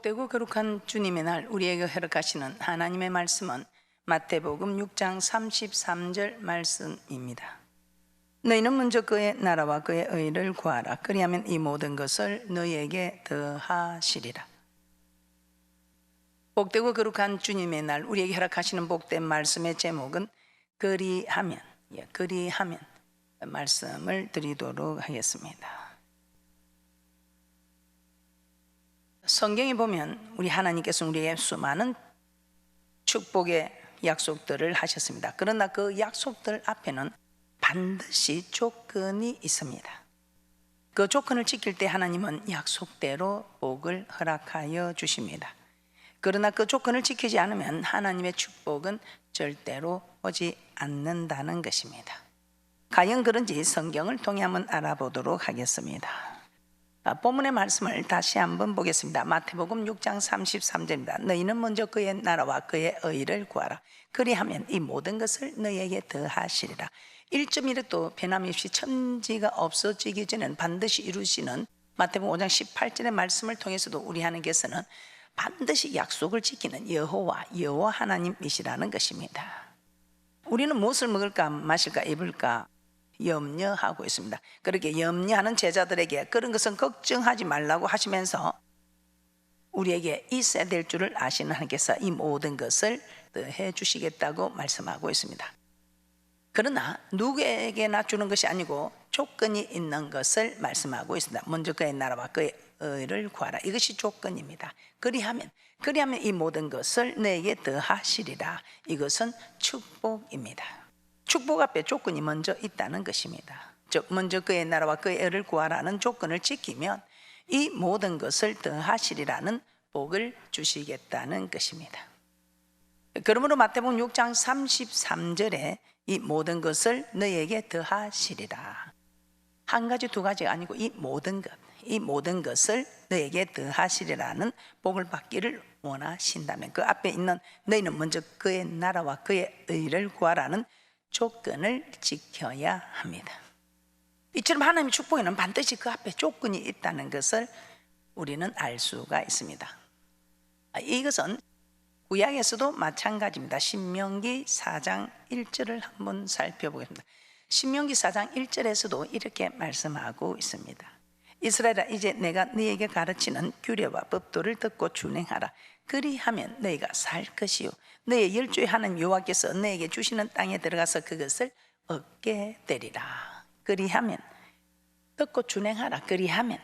복되고 거룩한 주님의 날 우리에게 허락하시는 하나님의 말씀은 마태복음 6장 33절 말씀입니다. 너희는 먼저 그의 나라와 그의 의를 구하라. 그리하면 이 모든 것을 너희에게 더하시리라. 복되고 거룩한 주님의 날 우리에게 허락하시는 복된 말씀의 제목은 그리하면 말씀을 드리도록 하겠습니다. 성경에 보면 우리 하나님께서 우리에게 수많은 축복의 약속들을 하셨습니다. 그러나 그 약속들 앞에는 반드시 조건이 있습니다. 그 조건을 지킬 때 하나님은 약속대로 복을 허락하여 주십니다. 그러나 그 조건을 지키지 않으면 하나님의 축복은 절대로 오지 않는다는 것입니다. 과연 그런지 성경을 통해 한번 알아보도록 하겠습니다. 본문의 말씀을 다시 한번 보겠습니다. 마태복음 6장 33절입니다. 너희는 먼저 그의 나라와 그의 의를 구하라. 그리하면 이 모든 것을 너희에게 더하시리라. 1.1에도 변함없이 천지가 없어지기 전에는 반드시 이루시는 마태복음 5장 18절의 말씀을 통해서도 우리 하나님께서는 반드시 약속을 지키는 여호와 하나님이시라는 것입니다. 우리는 무엇을 먹을까 마실까 입을까 염려하고 있습니다. 그렇게 염려하는 제자들에게 그런 것은 걱정하지 말라고 하시면서 우리에게 있어야 될 줄을 아시는 하나님께서 이 모든 것을 더해 주시겠다고 말씀하고 있습니다. 그러나 누구에게나 주는 것이 아니고 조건이 있는 것을 말씀하고 있습니다. 먼저 그의 나라와 그의 의를 구하라. 이것이 조건입니다. 그리하면 이 모든 것을 너에게 더하시리라. 이것은 축복입니다. 축복 앞에 조건이 먼저 있다는 것입니다. 즉 먼저 그의 나라와 그의 의를 구하라는 조건을 지키면 이 모든 것을 더하시리라는 복을 주시겠다는 것입니다. 그러므로 마태복음 6장 33절에 이 모든 것을 너희에게 더하시리라. 한 가지 두 가지가 아니고 이 모든 것을 너희에게 더하시리라는 복을 받기를 원하신다면 그 앞에 있는 너희는 먼저 그의 나라와 그의 의를 구하라는 조건을 지켜야 합니다. 이처럼 하나님의 축복에는 반드시 그 앞에 조건이 있다는 것을 우리는 알 수가 있습니다. 이것은 구약에서도 마찬가지입니다. 신명기 4장 1절을 한번 살펴보겠습니다. 신명기 4장 1절에서도 이렇게 말씀하고 있습니다. 이스라엘아, 이제 내가 너희에게 가르치는 규례와 법도를 듣고 준행하라. 그리하면 너희가 살 것이요 너희의 열조의 하나님 여호와께서 너희에게 주시는 땅에 들어가서 그것을 얻게 되리라. 그리하면 듣고 준행하라. 그리하면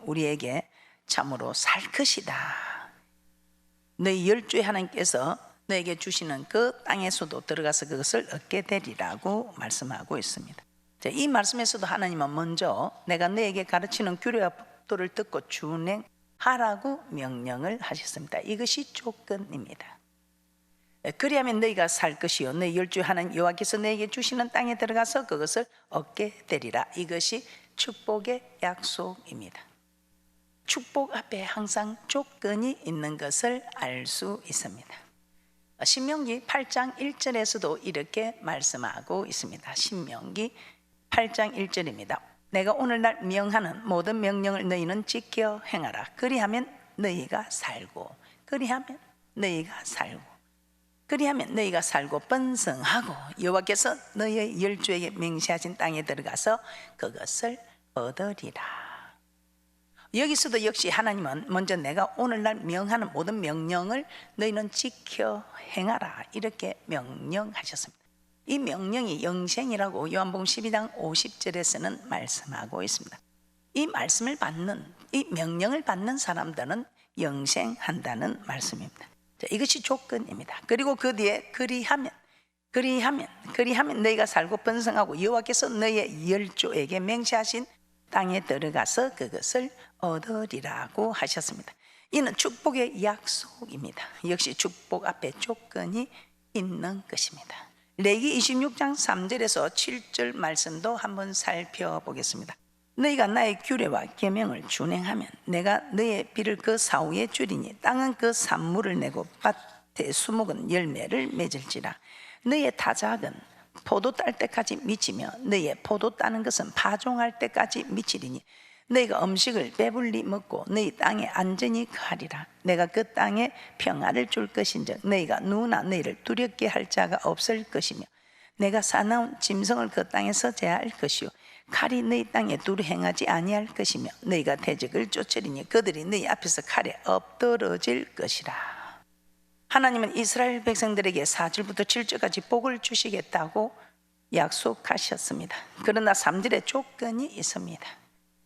우리에게 참으로 살 것이다. 너희 열조의 하나님께서 너에게 주시는 그 땅에서도 들어가서 그것을 얻게 되리라고 말씀하고 있습니다. 이 말씀에서도 하나님은 먼저 내가 너에게 가르치는 규례와 법도를 듣고 준행하라고 명령을 하셨습니다. 이것이 조건입니다. 그리하면 너희가 살 것이요 너희 열조의 하나님 여호와께서 너에게 주시는 땅에 들어가서 그것을 얻게 되리라. 이것이 축복의 약속입니다. 축복 앞에 항상 조건이 있는 것을 알 수 있습니다. 신명기 8장 1절에서도 이렇게 말씀하고 있습니다. 신명기 8장 1절입니다. 내가 오늘날 명하는 모든 명령을 너희는 지켜 행하라. 그리하면 너희가 살고 번성하고 여호와께서 너희의 열조에게 맹세하신 땅에 들어가서 그것을 얻으리라. 여기서도 역시 하나님은 먼저 내가 오늘날 명하는 모든 명령을 너희는 지켜 행하라 이렇게 명령하셨습니다. 이 명령이 영생이라고 요한복음 12장 50절에서는 말씀하고 있습니다. 이 명령을 받는 사람들은 영생한다는 말씀입니다. 자, 이것이 조건입니다. 그리고 그 뒤에 그리하면 너희가 살고 번성하고 여호와께서 너희의 열조에게 맹세하신 땅에 들어가서 그것을 얻으리라고 하셨습니다. 이는 축복의 약속입니다. 역시 축복 앞에 조건이 있는 것입니다. 레위기 26장 3절에서 7절 말씀도 한번 살펴보겠습니다. 너희가 나의 규례와 계명을 준행하면 내가 너희의 비를 그 사후에 주리니 땅은 그 산물을 내고 밭의 수목은 열매를 맺을지라. 너희의 타작은 포도 딸 때까지 미치며 너희의 포도 따는 것은 파종할 때까지 미치리니 너희가 음식을 배불리 먹고 너희 땅에 안전히 거하리라. 내가 그 땅에 평화를 줄 것인즉 너희가 누구나 너희를 두렵게 할 자가 없을 것이며 내가 사나운 짐승을 그 땅에서 제할 것이요 칼이 너희 땅에 두루 행하지 아니할 것이며 너희가 대적을 쫓으리니 그들이 너희 앞에서 칼에 엎드러질 것이라. 하나님은 이스라엘 백성들에게 4절부터 7절까지 복을 주시겠다고 약속하셨습니다. 그러나 3절에 조건이 있습니다.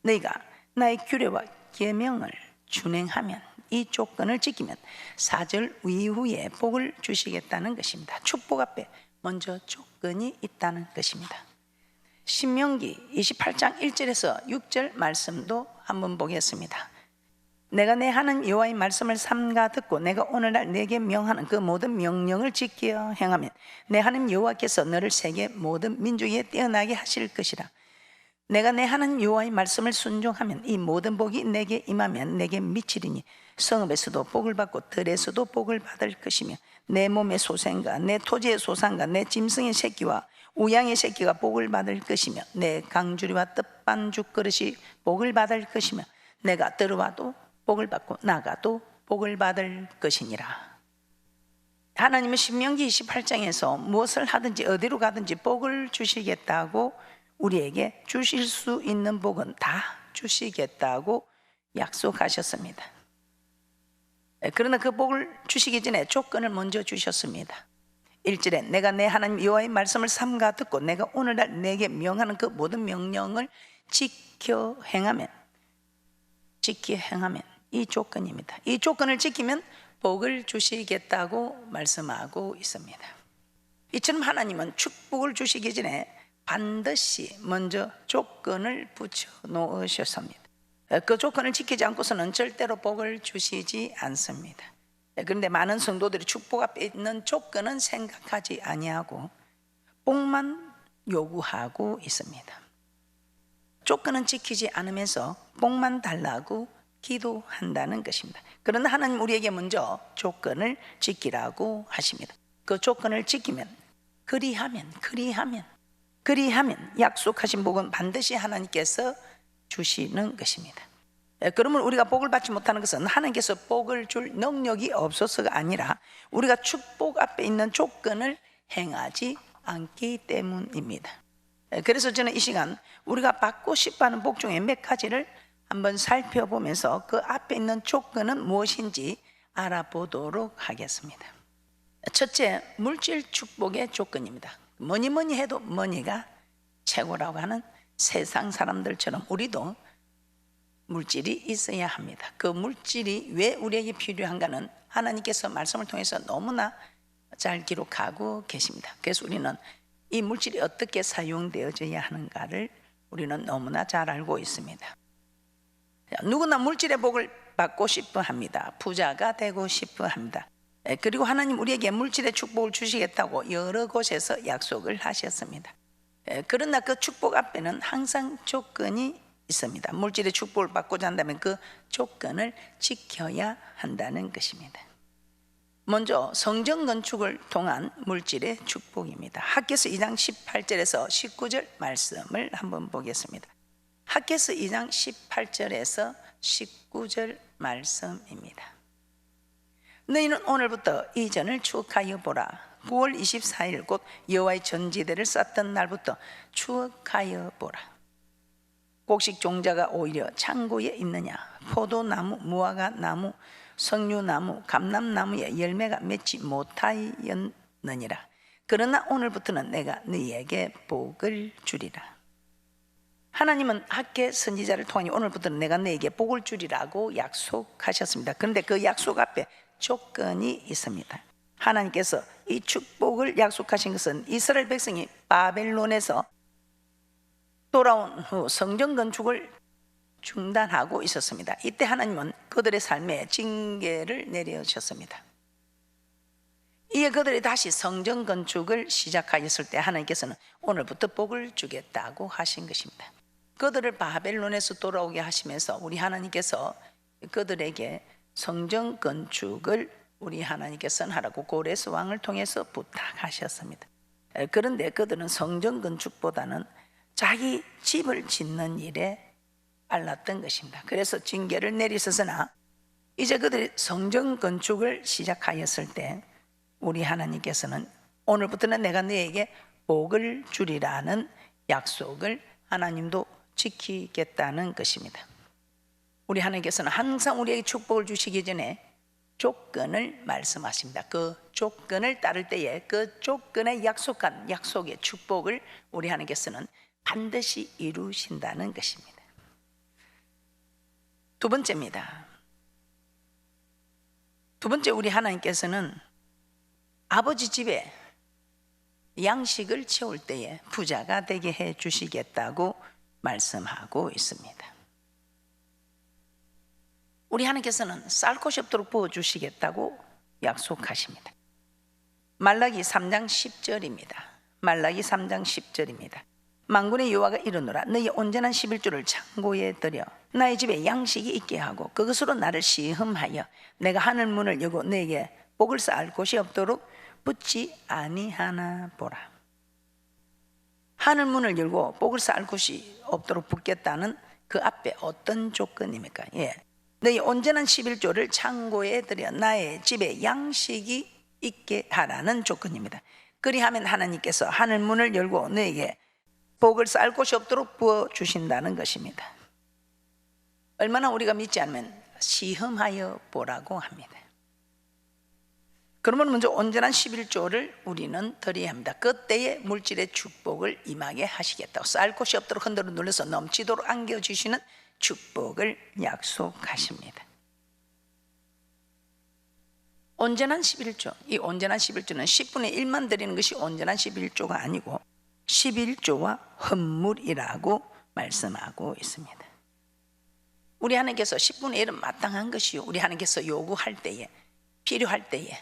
너희가 나의 규례와 계명을 준행하면, 이 조건을 지키면 4절 이후에 복을 주시겠다는 것입니다. 축복 앞에 먼저 조건이 있다는 것입니다. 신명기 28장 1절에서 6절 말씀도 한번 보겠습니다. 내가 내 하나님 여호와의 말씀을 삼가 듣고 내가 오늘날 내게 명하는 그 모든 명령을 지켜 행하면 내 하나님 여호와께서 너를 세계 모든 민족에 뛰어나게 하실 것이라. 내가 내 하나님 여호와의 말씀을 순종하면 이 모든 복이 내게 임하면 내게 미치리니 성읍에서도 복을 받고 들에서도 복을 받을 것이며 내 몸의 소생과 내 토지의 소산과 내 짐승의 새끼와 우양의 새끼가 복을 받을 것이며 내 강주리와 떡반죽 그릇이 복을 받을 것이며 내가 들어와도 복을 받고 나가도 복을 받을 것이니라. 하나님은 신명기 28장에서 무엇을 하든지 어디로 가든지 복을 주시겠다고, 우리에게 주실 수 있는 복은 다 주시겠다고 약속하셨습니다. 그러나 그 복을 주시기 전에 조건을 먼저 주셨습니다. 1절에 내가 내 하나님 여호와의 말씀을 삼가 듣고 내가 오늘날 내게 명하는 그 모든 명령을 지켜 행하면 이 조건입니다. 이 조건을 지키면 복을 주시겠다고 말씀하고 있습니다. 이처럼 하나님은 축복을 주시기 전에 반드시 먼저 조건을 붙여 놓으셨습니다. 그 조건을 지키지 않고서는 절대로 복을 주시지 않습니다. 그런데 많은 성도들이 축복 앞에 있는 조건은 생각하지 아니하고 복만 요구하고 있습니다. 조건은 지키지 않으면서 복만 달라고 기도한다는 것입니다. 그러나 하나님 우리에게 먼저 조건을 지키라고 하십니다. 그 조건을 지키면, 그리하면 약속하신 복은 반드시 하나님께서 주시는 것입니다. 그러면 우리가 복을 받지 못하는 것은 하나님께서 복을 줄 능력이 없어서가 아니라 우리가 축복 앞에 있는 조건을 행하지 않기 때문입니다. 그래서 저는 이 시간 우리가 받고 싶어하는 복 중에 몇 가지를 한번 살펴보면서 그 앞에 있는 조건은 무엇인지 알아보도록 하겠습니다. 첫째, 물질 축복의 조건입니다. 뭐니 해도 머니가 최고라고 하는 세상 사람들처럼 우리도 물질이 있어야 합니다. 그 물질이 왜 우리에게 필요한가는 하나님께서 말씀을 통해서 너무나 잘 기록하고 계십니다. 그래서 우리는 이 물질이 어떻게 사용되어져야 하는가를 우리는 너무나 잘 알고 있습니다. 누구나 물질의 복을 받고 싶어 합니다. 부자가 되고 싶어 합니다. 그리고 하나님 우리에게 물질의 축복을 주시겠다고 여러 곳에서 약속을 하셨습니다. 그러나 그 축복 앞에는 항상 조건이 있습니다. 물질의 축복을 받고자 한다면 그 조건을 지켜야 한다는 것입니다. 먼저 성전 건축을 통한 물질의 축복입니다. 학개서 2장 18절에서 19절 말씀을 한번 보겠습니다. 학개서 2장 18절에서 19절 말씀입니다. 너희는 오늘부터 이 전을 추억하여 보라. 9월 24일 곧 여호와의 전지대를 쌓던 날부터 추억하여 보라. 곡식 종자가 오히려 창고에 있느냐? 포도나무, 무화과 나무, 석류나무, 감람나무에 열매가 맺지 못하였느니라. 그러나 오늘부터는 내가 너희에게 복을 주리라. 하나님은 학개 선지자를 통해 오늘부터는 내가 너희에게 복을 주리라고 약속하셨습니다. 그런데 그 약속 앞에 조건이 있습니다. 하나님께서 이 축복을 약속하신 것은 이스라엘 백성이 바벨론에서 돌아온 후 성전 건축을 중단하고 있었습니다. 이때 하나님은 그들의 삶에 징계를 내려주셨습니다. 이에 그들이 다시 성전 건축을 시작하였을 때 하나님께서는 오늘부터 복을 주겠다고 하신 것입니다. 그들을 바벨론에서 돌아오게 하시면서 우리 하나님께서 그들에게 성전 건축을 우리 하나님께서는 하라고 고레스 왕을 통해서 부탁하셨습니다. 그런데 그들은 성전 건축보다는 자기 집을 짓는 일에 알랐던 것입니다. 그래서 징계를 내리셨으나 이제 그들이 성전 건축을 시작하였을 때 우리 하나님께서는 오늘부터는 내가 너에게 복을 주리라는 약속을 하나님도 지키겠다는 것입니다. 우리 하나님께서는 항상 우리에게 축복을 주시기 전에 조건을 말씀하십니다. 그 조건을 따를 때에 그 조건에 약속한 약속의 축복을 우리 하나님께서는 반드시 이루신다는 것입니다. 두 번째입니다. 두 번째, 우리 하나님께서는 아버지 집에 양식을 채울 때에 부자가 되게 해 주시겠다고 말씀하고 있습니다. 우리 하나님께서는 쌀 곳이 없도록 부어주시겠다고 약속하십니다. 말라기 3장 10절입니다. 말라기 3장 10절입니다. 만군의 여호와가 이르노라 너희 온전한 11조를 창고에 들여 나의 집에 양식이 있게 하고 그것으로 나를 시험하여 내가 하늘 문을 열고 너에게 복을 쌓을 곳이 없도록 붙지 아니하나 보라. 하늘 문을 열고 복을 쌓을 곳이 없도록 붙겠다는 그 앞에 어떤 조건입니까? 너희 온전한 11조를 창고에 들여 나의 집에 양식이 있게 하라는 조건입니다. 그리하면 하나님께서 하늘 문을 열고 너에게 복을 쌓을 곳이 없도록 부어주신다는 것입니다. 얼마나 우리가 믿지 않으면 시험하여 보라고 합니다. 그러면 먼저 온전한 11조를 우리는 드려야 합니다. 그때의 물질의 축복을 임하게 하시겠다고, 쌓을 곳이 없도록 흔들어 눌러서 넘치도록 안겨주시는 축복을 약속하십니다. 온전한 11조, 이 온전한 11조는 10분의 1만 드리는 것이 온전한 11조가 아니고 11조와 헌물이라고 말씀하고 있습니다. 우리 하나님께서 10분의 1은 마땅한 것이요, 우리 하나님께서 요구할 때에, 필요할 때에,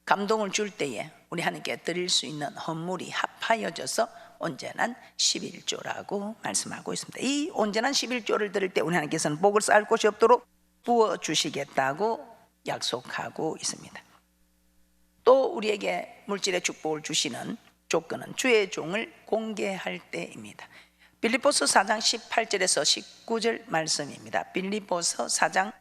감동을 줄 때에 우리 하나님께 드릴 수 있는 헌물이 합하여져서 온전한 11조라고 말씀하고 있습니다. 이 온전한 11조를 드릴 때 우리 하나님께서는 복을 쌓을 곳이 없도록 부어주시겠다고 약속하고 있습니다. 또 우리에게 물질의 축복을 주시는 조건은 주의 종을 공개할 때입니다. 빌립보서 4장 18절에서 19절 말씀입니다. 빌립보서 4장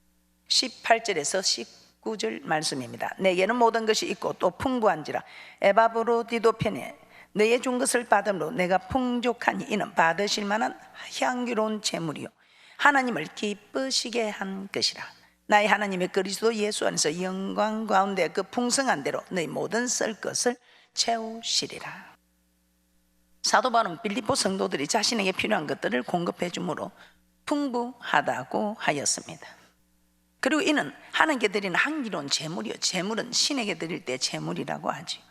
18절에서 19절 말씀입니다. 내게는 모든 것이 있고 또 풍부한지라 에바브로디도편에 너의 준 것을 받음으로 내가 풍족하니 이는 받으실 만한 향기로운 제물이요 하나님을 기쁘시게 한 것이라. 나의 하나님의 그리스도 예수 안에서 영광 가운데 그 풍성한 대로 너희 모든 쓸 것을 채우시리라. 사도 바울은 빌립보 성도들이 자신에게 필요한 것들을 공급해 주므로 풍부하다고 하였습니다. 그리고 이는 하나님께 드리는 향기로운 제물이요, 제물은 신에게 드릴 때 제물이라고 하죠.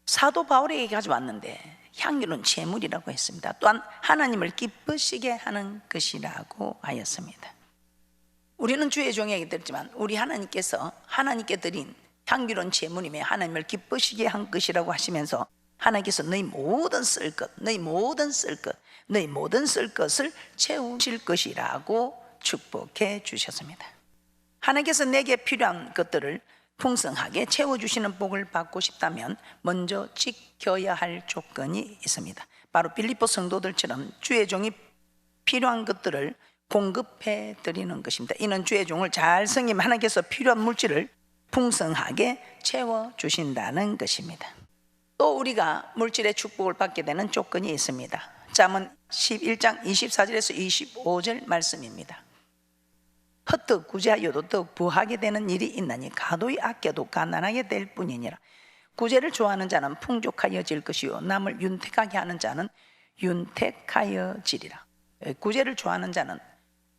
사도 바울에게 가져왔는데 향기로운 제물이라고 했습니다. 또한 하나님을 기쁘시게 하는 것이라고 하였습니다. 우리는 주의 종에게 드렸지만 우리 하나님께서 하나님께 드린 향기로운 제물이며 하나님을 기쁘시게 한 것이라고 하시면서 하나님께서 너희 모든 쓸 것, 너희 모든 쓸 것, 너희 모든 쓸 것을 채우실 것이라고 축복해 주셨습니다. 하나님께서 내게 필요한 것들을 풍성하게 채워주시는 복을 받고 싶다면 먼저 지켜야 할 조건이 있습니다. 바로 빌립보 성도들처럼 주의 종이 필요한 것들을 공급해 드리는 것입니다. 이는 주의 종을 잘 섬기면 하나님께서 필요한 물질을 풍성하게 채워주신다는 것입니다. 또 우리가 물질의 축복을 받게 되는 조건이 있습니다. 잠언 11장 24절에서 25절 말씀입니다. 헛되이 구제하여도 더욱 부하게 되는 일이 있나니 가도히 아껴도 가난하게 될 뿐이니라. 구제를 좋아하는 자는 풍족하여질 것이요 남을 윤택하게 하는 자는 윤택하여지리라. 구제를 좋아하는 자는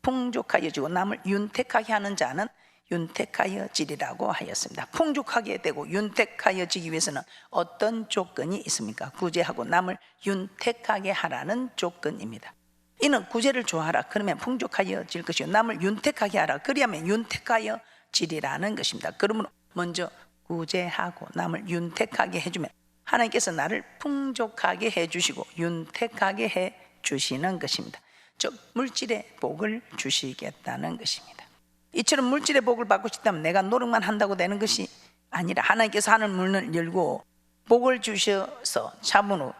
풍족하여지고 남을 윤택하게 하는 자는 윤택하여지리라고 하였습니다. 풍족하게 되고 윤택하여지기 위해서는 어떤 조건이 있습니까? 구제하고 남을 윤택하게 하라는 조건입니다. 이는 구제를 좋아하라, 그러면 풍족하여질 것이요 남을 윤택하게 하라, 그리하면 윤택하여지리라는 것입니다. 그러므로 먼저 구제하고 남을 윤택하게 해주면 하나님께서 나를 풍족하게 해주시고 윤택하게 해주시는 것입니다. 즉 물질의 복을 주시겠다는 것입니다. 이처럼 물질의 복을 받고 싶다면 내가 노력만 한다고 되는 것이 아니라 하나님께서 하늘 문을 열고 복을 주셔서 차분 후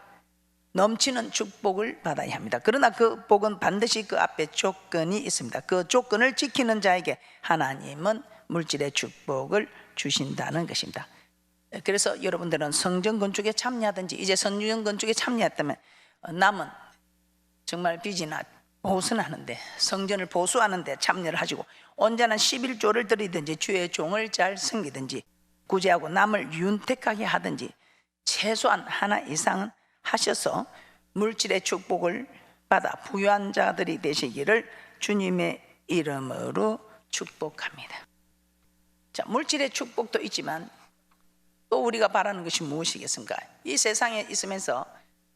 넘치는 축복을 받아야 합니다. 그러나 그 복은 반드시 그 앞에 조건이 있습니다. 그 조건을 지키는 자에게 하나님은 물질의 축복을 주신다는 것입니다. 그래서 여러분들은 성전 건축에 참여하든지, 이제 성전 건축에 참여했다면 남은 정말 빚이나 보수하는데, 성전을 보수하는데 참여를 하시고 온전한 11조를 드리든지 주의 종을 잘 섬기든지 구제하고 남을 윤택하게 하든지 최소한 하나 이상은 하셔서 물질의 축복을 받아 부유한 자들이 되시기를 주님의 이름으로 축복합니다. 자, 물질의 축복도 있지만 또 우리가 바라는 것이 무엇이겠습니까? 이 세상에 있으면서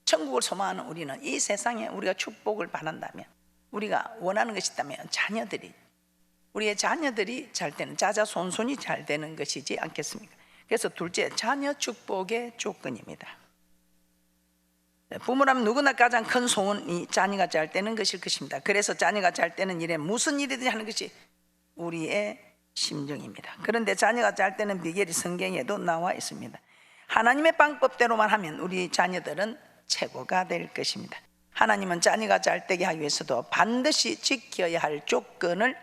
천국을 소망하는 우리는 이 세상에 우리가 축복을 바란다면, 우리가 원하는 것이 있다면 우리의 자녀들이 잘 되는, 자자손손이 잘 되는 것이지 않겠습니까? 그래서 둘째, 자녀 축복의 조건입니다. 부모라면 누구나 가장 큰 소원이 자녀가 잘 되는 것일 것입니다. 그래서 자녀가 잘 되는 일에 무슨 일이든지 하는 것이 우리의 심정입니다. 그런데 자녀가 잘 되는 비결이 성경에도 나와 있습니다. 하나님의 방법대로만 하면 우리 자녀들은 최고가 될 것입니다. 하나님은 자녀가 잘 되게 하기 위해서도 반드시 지켜야 할 조건을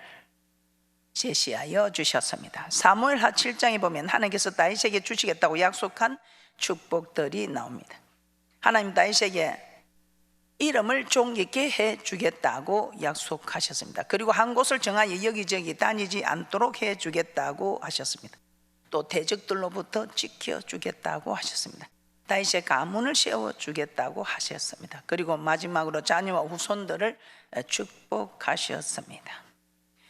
제시하여 주셨습니다. 사무엘하 7장에 보면 하나님께서 다윗에게 주시겠다고 약속한 축복들이 나옵니다. 하나님 다윗에게 이름을 존귀케 해 주겠다고 약속하셨습니다. 그리고 한 곳을 정하여 여기저기 다니지 않도록 해 주겠다고 하셨습니다. 또 대적들로부터 지켜 주겠다고 하셨습니다. 다윗의 가문을 세워 주겠다고 하셨습니다. 그리고 마지막으로 자녀와 후손들을 축복하셨습니다.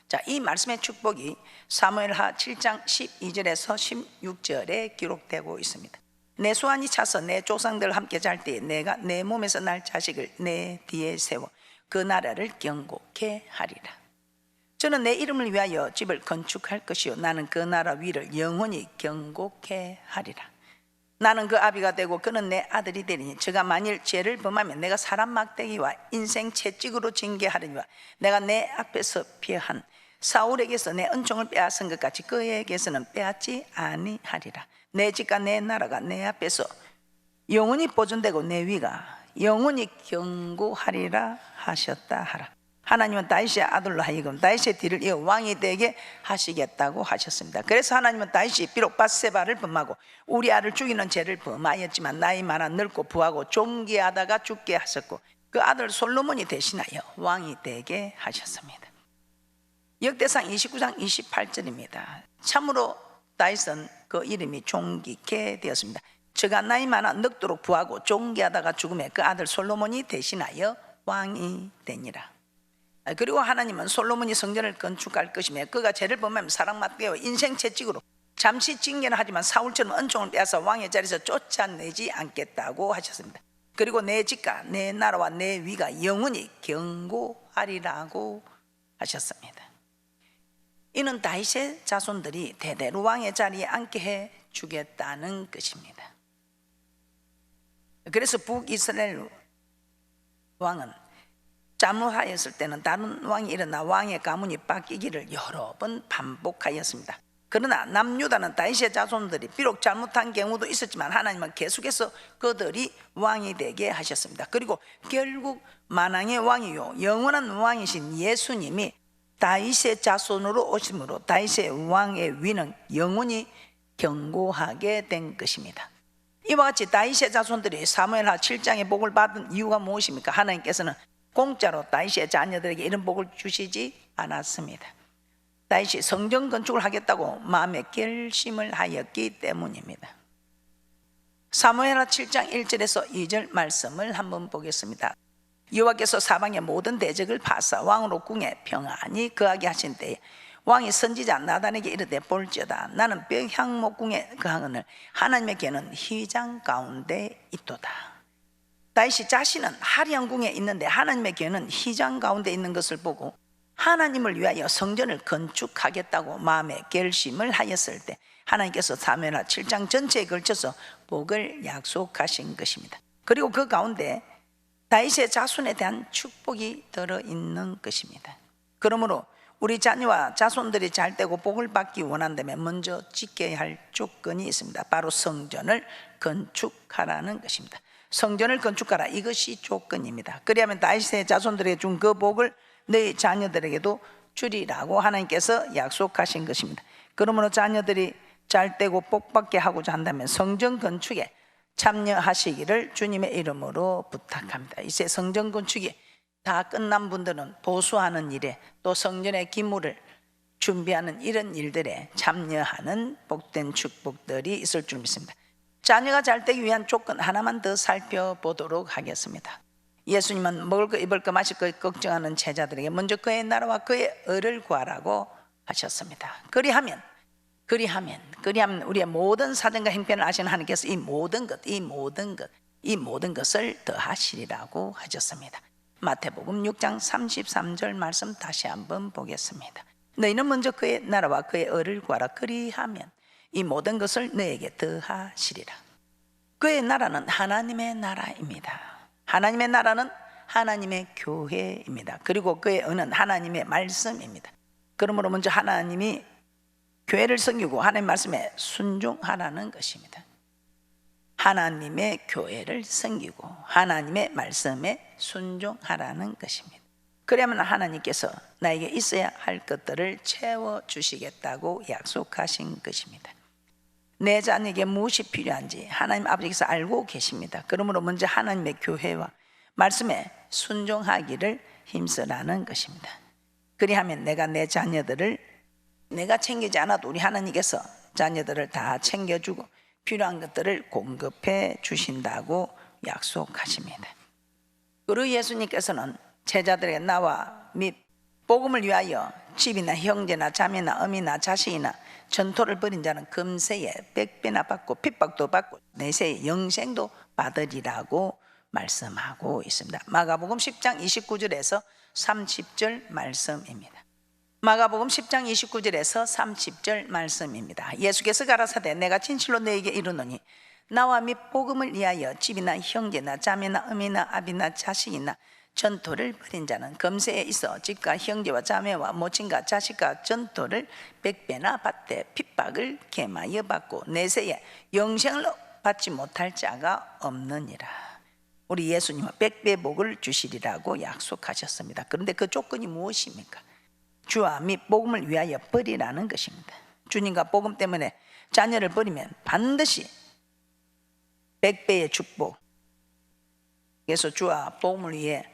자, 이 말씀의 축복이 사무엘하 7장 12절에서 16절에 기록되고 있습니다. 내 소환이 차서 내 조상들 함께 잘 때에 내가 내 몸에서 날 자식을 내 뒤에 세워 그 나라를 견고케 하리라. 저는 내 이름을 위하여 집을 건축할 것이요 나는 그 나라 위를 영원히 견고케 하리라. 나는 그 아비가 되고 그는 내 아들이 되리니 저가 만일 죄를 범하면 내가 사람 막대기와 인생 채찍으로 징계하리니와 내가 내 앞에서 피한 사울에게서 내 은총을 빼앗은 것 같이 그에게서는 빼앗지 아니하리라. 내 집과 내 나라가 내 앞에서 영원히 보존되고 내 위가 영원히 견고하리라 하셨다 하라. 하나님은 다윗의 아들로 하여금 다윗의 뒤를 이어 왕이 되게 하시겠다고 하셨습니다. 그래서 하나님은 다윗이 비록 밧세바를 범하고 우리아를 죽이는 죄를 범하였지만 나이 많아 늙고 부하고 존귀하다가 죽게 하셨고 그 아들 솔로몬이 대신하여 왕이 되게 하셨습니다. 역대상 29장 28절입니다. 참으로 다윗은 그 이름이 존귀케 되었습니다. 저가 나이 많아 늙도록 부하고 존귀하다가 죽음에 그 아들 솔로몬이 대신하여 왕이 되니라. 그리고 하나님은 솔로몬이 성전을 건축할 것이며 그가 죄를 범하면 사랑 맞대어 인생 채찍으로 잠시 징계를 하지만 사울처럼 은총을 빼앗아 왕의 자리에서 쫓아내지 않겠다고 하셨습니다. 그리고 내 집과 내 나라와 내 위가 영원히 견고하리라고 하셨습니다. 이는 다윗의 자손들이 대대로 왕의 자리에 앉게 해 주겠다는 것입니다. 그래서 북이스라엘 왕은 잘못하였을 때는 다른 왕이 일어나 왕의 가문이 바뀌기를 여러 번 반복하였습니다. 그러나 남유다는 다윗의 자손들이 비록 잘못한 경우도 있었지만 하나님은 계속해서 그들이 왕이 되게 하셨습니다. 그리고 결국 만왕의 왕이요 영원한 왕이신 예수님이 다윗의 자손으로 오심으로 다윗의 왕의 위는 영원히 견고하게 된 것입니다. 이와 같이 다윗의 자손들이 사무엘하 7장의 복을 받은 이유가 무엇입니까? 하나님께서는 공짜로 다윗의 자녀들에게 이런 복을 주시지 않았습니다. 다윗이 성전 건축을 하겠다고 마음에 결심을 하였기 때문입니다. 사무엘하 7장 1절에서 2절 말씀을 한번 보겠습니다. 여호와께서 사방의 모든 대적을 파사 왕으로 궁에 평안히 거하게 하신 때에 왕이 선지자 나단에게 이르되 볼지어다 나는 벽향목궁에 거하거늘 하나님의 궤는 휘장 가운데 있도다. 다윗이 자신은 화려한 궁에 있는데 하나님의 궤는 휘장 가운데 있는 것을 보고 하나님을 위하여 성전을 건축하겠다고 마음에 결심을 하였을 때 하나님께서 사무엘하 7장 전체에 걸쳐서 복을 약속하신 것입니다. 그리고 그 가운데 다윗의 자손에 대한 축복이 들어있는 것입니다. 그러므로 우리 자녀와 자손들이 잘 되고 복을 받기 원한다면 먼저 지켜야 할 조건이 있습니다. 바로 성전을 건축하라는 것입니다. 성전을 건축하라. 이것이 조건입니다. 그리하면 다윗의 자손들에게 준 그 복을 너희 자녀들에게도 주리라고 하나님께서 약속하신 것입니다. 그러므로 자녀들이 잘되고 복받게 하고자 한다면 성전 건축에 참여하시기를 주님의 이름으로 부탁합니다. 이제 성전 건축이 다 끝난 분들은 보수하는 일에, 또 성전의 기물을 준비하는 이런 일들에 참여하는 복된 축복들이 있을 줄 믿습니다. 자녀가 잘 되기 위한 조건 하나만 더 살펴보도록 하겠습니다. 예수님은 먹을 거 입을 거 마실 거 걱정하는 제자들에게 먼저 그의 나라와 그의 의를 구하라고 하셨습니다. 그리하면 우리의 모든 사정과 형편을 아시는 하나님께서 이 모든 것을 더하시리라고 하셨습니다. 마태복음 6장 33절 말씀 다시 한번 보겠습니다. 너희는 먼저 그의 나라와 그의 의를 구하라. 그리하면 이 모든 것을 너에게 더하시리라. 그의 나라는 하나님의 나라입니다. 하나님의 나라는 하나님의 교회입니다. 그리고 그의 의는 하나님의 말씀입니다. 그러므로 먼저 하나님이 교회를 섬기고 하나님의 말씀에 순종하라는 것입니다. 하나님의 교회를 섬기고 하나님의 말씀에 순종하라는 것입니다. 그러면 하나님께서 나에게 있어야 할 것들을 채워주시겠다고 약속하신 것입니다. 내 자녀에게 무엇이 필요한지 하나님 아버지께서 알고 계십니다. 그러므로 먼저 하나님의 교회와 말씀에 순종하기를 힘쓰라는 것입니다. 그리하면 내가 내 자녀들을 내가 챙기지 않아도 우리 하나님께서 자녀들을 다 챙겨주고 필요한 것들을 공급해 주신다고 약속하십니다. 그리고 예수님께서는 제자들에게 나와 및 복음을 위하여 집이나 형제나 자매나 어미나 자식이나 전토를 벌인 자는 금세에 100배나 받고 핍박도 받고 내세에 영생도 받으리라고 말씀하고 있습니다. 마가복음 10장 29절에서 30절 말씀입니다. 마가복음 10장 29절에서 30절 말씀입니다. 예수께서 가라사대 내가 진실로 너에게 이르노니 나와 및 복음을 위하여 집이나 형제나 자매나 어미나 아비나 자식이나 전토를 벌인 자는 금세에 있어 집과 형제와 자매와 모친과 자식과 전토를 100배나 받되 핍박을 개마여 받고 내세에 영생을 받지 못할 자가 없느니라. 우리 예수님은 100배 복을 주시리라고 약속하셨습니다. 그런데 그 조건이 무엇입니까? 주와 및 복음을 위하여 버리라는 것입니다. 주님과 복음 때문에 자녀를 버리면 반드시 100배의 축복, 그래서 주와 복음을 위해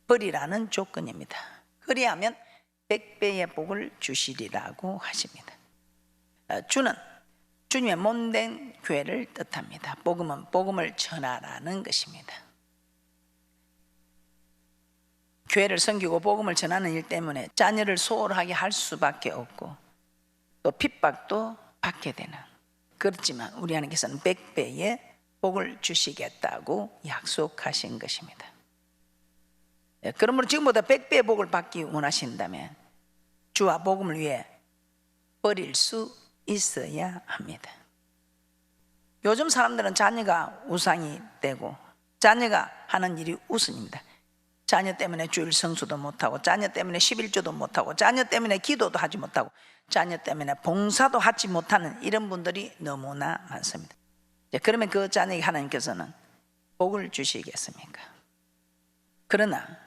버리라는 조건입니다. 그리하면 100배의 복을 주시리라고 하십니다. 주는 주님의 몸된 교회를 뜻합니다. 복음은 복음을 전하라는 것입니다. 교회를 섬기고 복음을 전하는 일 때문에 자녀를 소홀하게 할 수밖에 없고 또 핍박도 받게 되는, 그렇지만 우리 하나님께서는 100배의 복을 주시겠다고 약속하신 것입니다. 그러므로 지금보다 100배의 복을 받기 원하신다면 주와 복음을 위해 버릴 수 있어야 합니다. 요즘 사람들은 자녀가 우상이 되고 자녀가 하는 일이 우선입니다. 자녀 때문에 주일 성수도 못하고 자녀 때문에 11조도 못하고 자녀 때문에 기도도 하지 못하고 자녀 때문에 봉사도 하지 못하는 이런 분들이 너무나 많습니다. 그러면 그 자녀에게 하나님께서는 복을 주시겠습니까? 그러나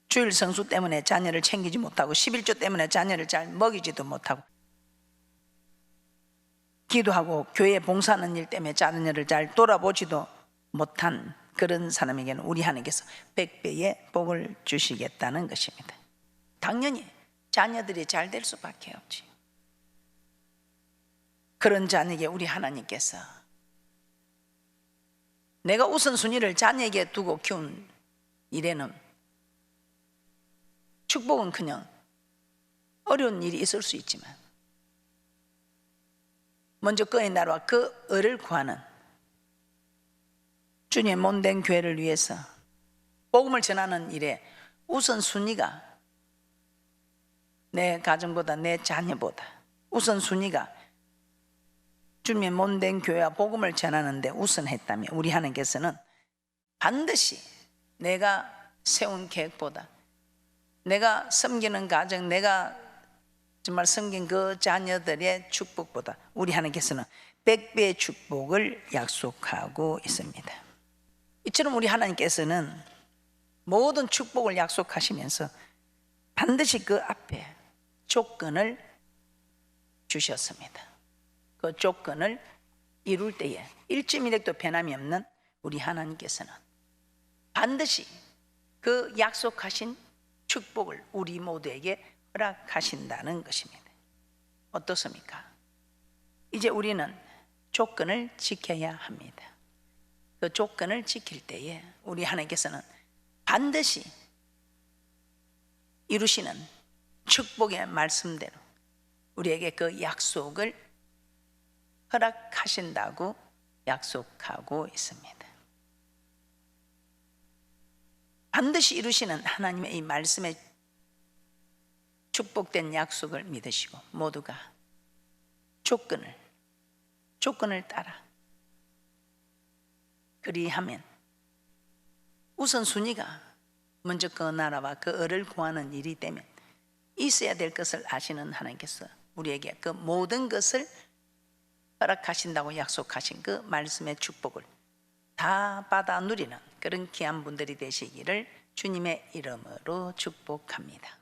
주일 성수 때문에 자녀를 챙기지 못하고 11조 때문에 자녀를 잘 먹이지도 못하고 기도하고 교회 봉사하는 일 때문에 자녀를 잘 돌아보지도 못한 그런 사람에게는 우리 하나님께서 100배의 복을 주시겠다는 것입니다. 당연히 자녀들이 잘 될 수밖에 없지. 그런 자녀에게 우리 하나님께서 내가 우선순위를 자녀에게 두고 키운 일에는 축복은커녕 어려운 일이 있을 수 있지만 먼저 그의 나라와 그 의를 구하는 주님의 몸된 교회를 위해서 복음을 전하는 일에 우선순위가 내 가정보다 내 자녀보다 우선순위가 주님의 몸된 교회와 복음을 전하는 데 우선했다면 우리 하나님께서는 반드시 내가 세운 계획보다 내가 섬기는 가정, 내가 정말 섬긴 그 자녀들의 축복보다 우리 하나님께서는 100배의 축복을 약속하고 있습니다. 이처럼 우리 하나님께서는 모든 축복을 약속하시면서 반드시 그 앞에 조건을 주셨습니다. 그 조건을 이룰 때에 1.1획도 변함이 없는 우리 하나님께서는 반드시 그 약속하신 축복을 우리 모두에게 허락하신다는 것입니다. 어떻습니까? 이제 우리는 조건을 지켜야 합니다. 그 조건을 지킬 때에 우리 하나님께서는 반드시 이루시는 축복의 말씀대로 우리에게 그 약속을 허락하신다고 약속하고 있습니다. 반드시 이루시는 하나님의 이 말씀에 축복된 약속을 믿으시고 모두가 조건을 따라 그리하면 우선순위가 먼저 그 나라와 그 을을 구하는 일이 되면 있어야 될 것을 아시는 하나님께서 우리에게 그 모든 것을 허락하신다고 약속하신 그 말씀의 축복을 다 받아 누리는 그런 귀한 분들이 되시기를 주님의 이름으로 축복합니다.